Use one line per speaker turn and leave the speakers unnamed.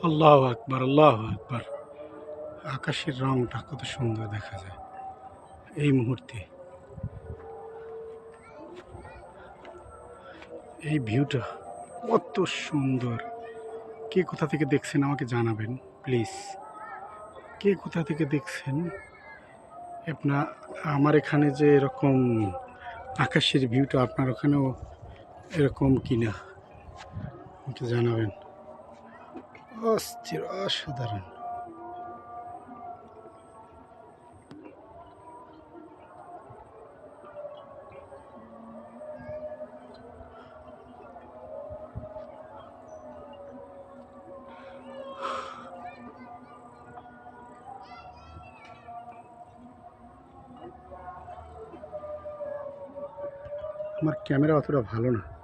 আল্লাহু আকবার, আল্লাহু আকবার। আকাশের রংটা কত সুন্দর দেখা যায় এই মুহূর্তে। এই ভিউটা কত সুন্দর। কে কোথা থেকে দেখছেন আমাকে জানাবেন প্লিজ। কে কোথা থেকে দেখছেন? আপনার আমার এখানে যে এরকম আকাশের ভিউটা আপনার ওখানেও এরকম কিনা আমাকে জানাবেন। অস্থির, অসাধারণ। আমার ক্যামেরা অতটা ভালো না।